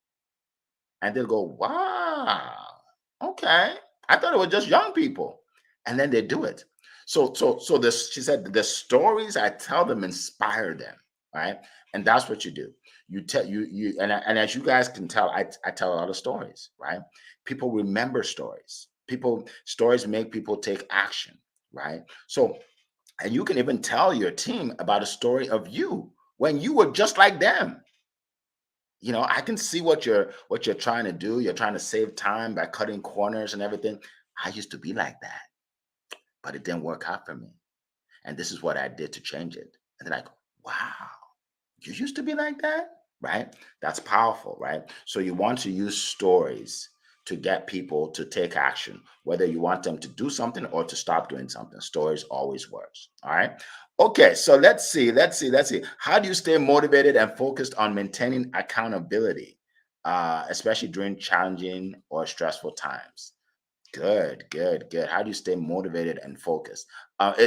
And they'll go, wow, okay. I thought it was just young people. And then they do it. So she said, the stories I tell them inspire them, right? And that's what you do. And as you guys can tell, I tell a lot of stories, right? People remember stories. Stories make people take action, right? So, and you can even tell your team about a story of you when you were just like them. I can see what you're trying to do. You're trying to save time by cutting corners and everything. I used to be like that, but it didn't work out for me. And this is what I did to change it. And they're like, wow, you used to be like that, right? That's powerful, right? So you want to use stories to get people to take action, whether you want them to do something or to stop doing something. Stories always works. All right. Okay. So let's see. How do you stay motivated and focused on maintaining accountability, especially during challenging or stressful times? Good. How do you stay motivated and focused?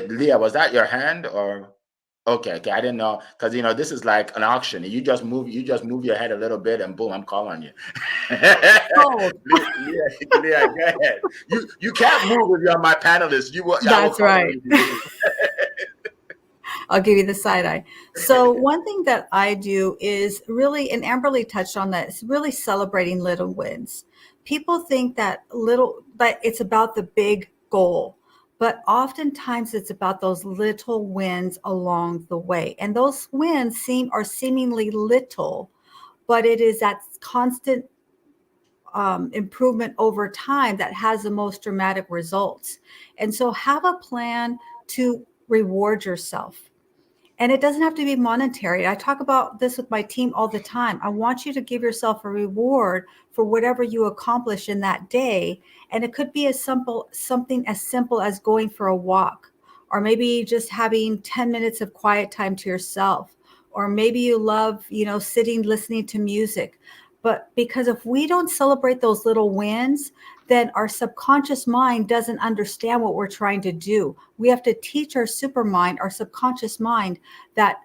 Leah, was that your hand or? Okay. I didn't know, because this is like an auction. You just move your head a little bit, and boom, I'm calling you. Oh, Leah, go ahead. You can't move if you're my panelist. that's right. I'll give you the side eye. So one thing that I do is really, and Amberly touched on that, is really celebrating little wins. People think that it's about the big goal, but oftentimes it's about those little wins along the way. And those wins are seemingly little, but it is that constant improvement over time that has the most dramatic results. And so have a plan to reward yourself. And it doesn't have to be monetary. I talk about this with my team all the time. I want you to give yourself a reward for whatever you accomplish in that day. And it could be something as simple as going for a walk, or maybe just having 10 minutes of quiet time to yourself, or maybe you love, sitting, listening to music. But because if we don't celebrate those little wins, then our subconscious mind doesn't understand what we're trying to do. We have to teach our supermind, our subconscious mind, that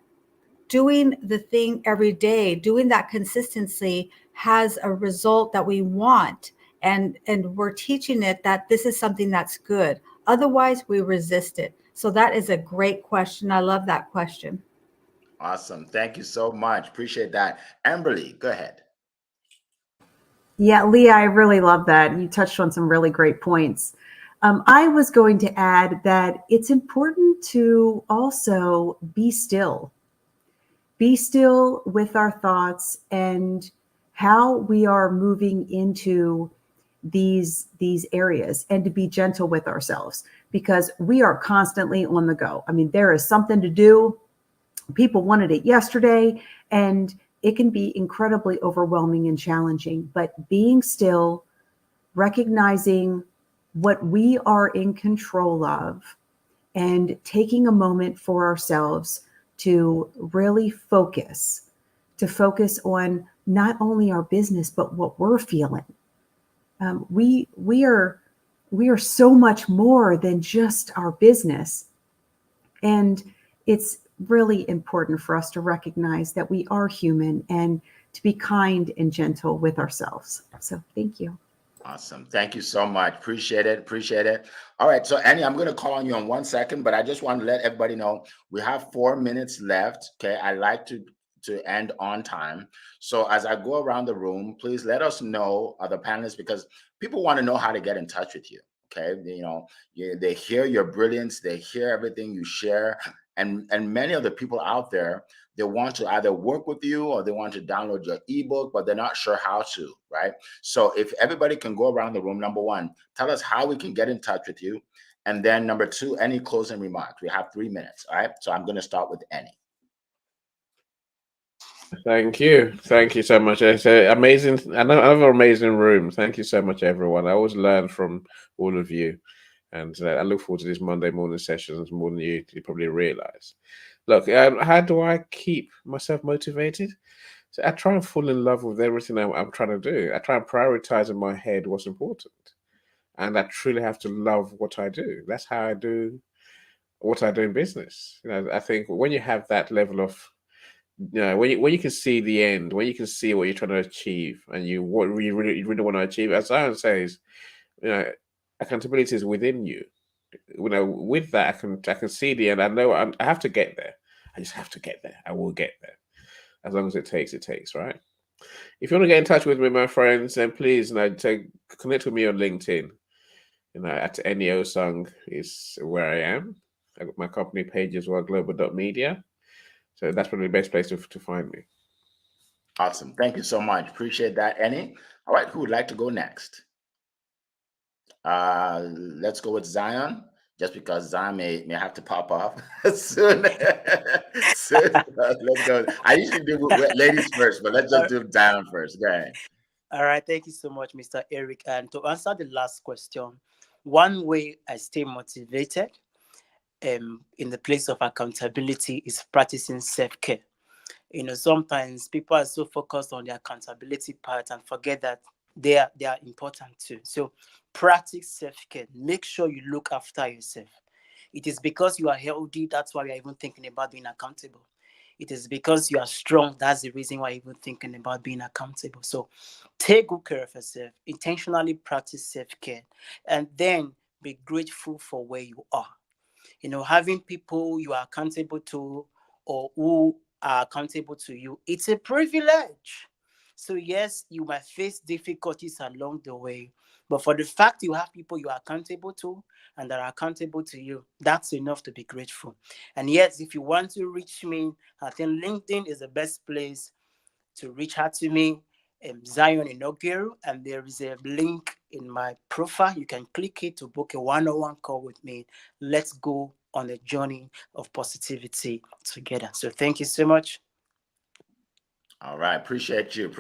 doing the thing every day, doing that consistency has a result that we want. And we're teaching it that this is something that's good. Otherwise, we resist it. So that is a great question. I love that question. Awesome. Thank you so much. Appreciate that. Amberly, go ahead. Yeah, Leah, I really love that. You touched on some really great points. I was going to add that it's important to also be still. Be still with our thoughts and how we are moving into these areas, and to be gentle with ourselves, because we are constantly on the go. I mean, there is something to do. People wanted it yesterday, and it can be incredibly overwhelming and challenging. But being still, recognizing what we are in control of, and taking a moment for ourselves to really focus on not only our business, but what we're feeling. We are so much more than just our business. And it's really important for us to recognize that we are human and to be kind and gentle with ourselves. So thank you. Awesome. Thank you so much. Appreciate it. Appreciate it. All right. So Annie, I'm going to call on you in 1 second, but I just want to let everybody know we have 4 minutes left. Okay. I like to end on time. So as I go around the room, please let us know, other panelists, because people want to know how to get in touch with you. Okay. They hear your brilliance. They hear everything you share. And many of the people out there, they want to either work with you or they want to download your ebook, but they're not sure how to, right? So if everybody can go around the room, number one, tell us how we can get in touch with you. And then number two, any closing remarks. We have 3 minutes. All right. So I'm going to start with Annie. Thank you. Thank you so much. It's amazing. Another amazing room. Thank you so much, everyone. I always learn from all of you. And I look forward to these Monday morning sessions more than you probably realize. Look, how do I keep myself motivated? So I try and fall in love with everything I'm trying to do. I try and prioritize in my head what's important. And I truly have to love what I do. That's how I do what I do in business. I think when you have that level of, when you can see the end, when you can see what you're trying to achieve, and what you really want to achieve, as Zion says, accountability is within you. With that, I can see the end. I know I have to get there. I just have to get there. I will get there, as long as it takes, right? If you want to get in touch with me, my friends, then please, connect with me on LinkedIn. At NEO Song is where I am. I got my company page as well, global.media. So that's probably the best place to find me. Awesome. Thank you so much. Appreciate that, Annie. All right. Who would like to go next? Let's go with Zion, just because Zion may have to pop off soon. Let's go. I usually do ladies first, but let's just do Zion first. Go ahead. All right. Thank you so much, Mr. Eric. And to answer the last question, one way I stay motivated in the place of accountability is practicing self-care. Sometimes people are so focused on the accountability part and forget that they are important too. So practice self-care. Make sure you look after yourself. It is because you are healthy, that's why you're even thinking about being accountable. It is because you are strong, that's the reason why you're even thinking about being accountable. So take good care of yourself, intentionally practice self-care, and then be grateful for where you are. Having people you are accountable to or who are accountable to you, it's a privilege. So yes, you might face difficulties along the way, but for the fact you have people you are accountable to and that are accountable to you, that's enough to be grateful. And yes, if you want to reach me, I think LinkedIn is the best place to reach out to me. Zion Inogiru, and there is a link in my profile. You can click it to book a one-on-one call with me. Let's go on a journey of positivity together. So thank you so much. All right. Appreciate you.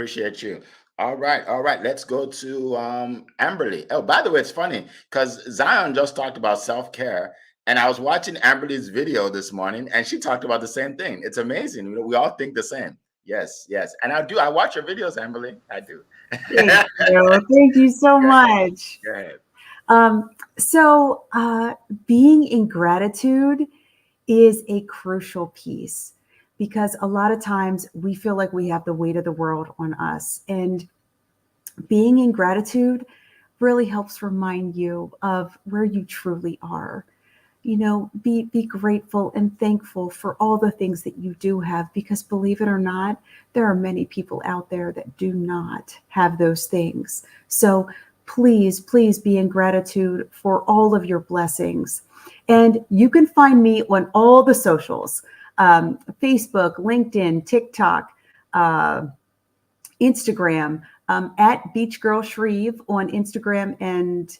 All right. Let's go to Amberly. Oh, by the way, it's funny because Zion just talked about self-care, and I was watching Amberly's video this morning, and she talked about the same thing. It's amazing. We all think the same. Yes, yes. And I do. I watch your videos, Amberly. I do. Thank you. Thank you so much. Go ahead. Being in gratitude is a crucial piece because a lot of times we feel like we have the weight of the world on us. And being in gratitude really helps remind you of where you truly are. You know, be grateful and thankful for all the things that you do have, because believe it or not, there are many people out there that do not have those things. So please, please be in gratitude for all of your blessings. And you can find me on all the socials, Facebook, LinkedIn, TikTok, Instagram, at Beach Girl Shreve on Instagram and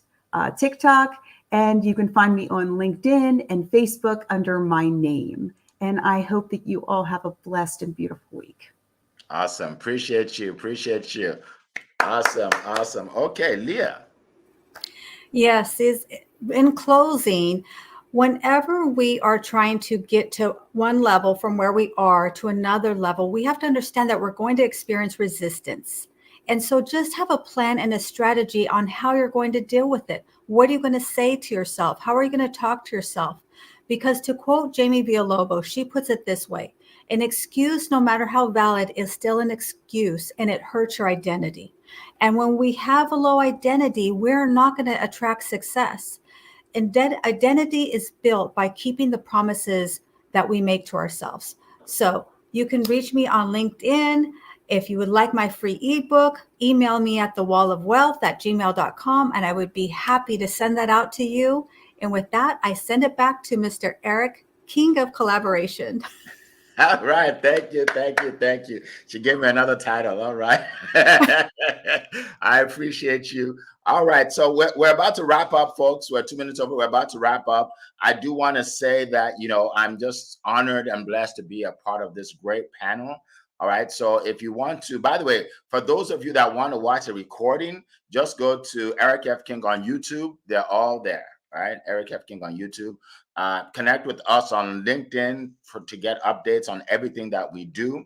TikTok. And you can find me on LinkedIn and Facebook under my name. And I hope that you all have a blessed and beautiful week. Awesome. Appreciate you. Appreciate you. Awesome. Awesome. Okay, Leah. Yes, is in closing, whenever we are trying to get to one level from where we are to another level, we have to understand that we're going to experience resistance. And so just have a plan and a strategy on how you're going to deal with it. What are you going to say to yourself? How are you going to talk to yourself? Because to quote Jamie Villalobos, she puts it this way: an excuse, no matter how valid, is still an excuse, and it hurts your identity. And when we have a low identity, we're not going to attract success. And identity is built by keeping the promises that we make to ourselves. So you can reach me on LinkedIn. If you would like my free ebook, email me at thewallofwealth@gmail.com, and I would be happy to send that out to you. And with that, I send it back to Mr. Eric, King of Collaboration. All right. Thank you. Thank you. Thank you. She gave me another title. All right. I appreciate you. All right. So we're about to wrap up, folks. We're 2 minutes over. We're about to wrap up. I do want to say that, I'm just honored and blessed to be a part of this great panel. All right. So if you want to, by the way, for those of you that want to watch a recording, just go to Eric F. King on YouTube. They're all there. All right. Eric F. King on YouTube. Connect with us on LinkedIn to get updates on everything that we do.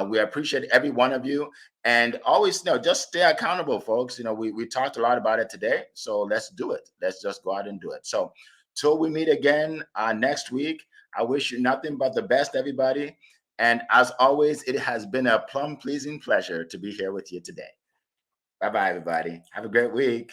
We appreciate every one of you, and always just stay accountable, folks. We talked a lot about it today, so let's do it. Let's just go out and do it. So till we meet again next week, I wish you nothing but the best, everybody. And as always, it has been a plum-pleasing pleasure to be here with you today. Bye-bye, everybody. Have a great week.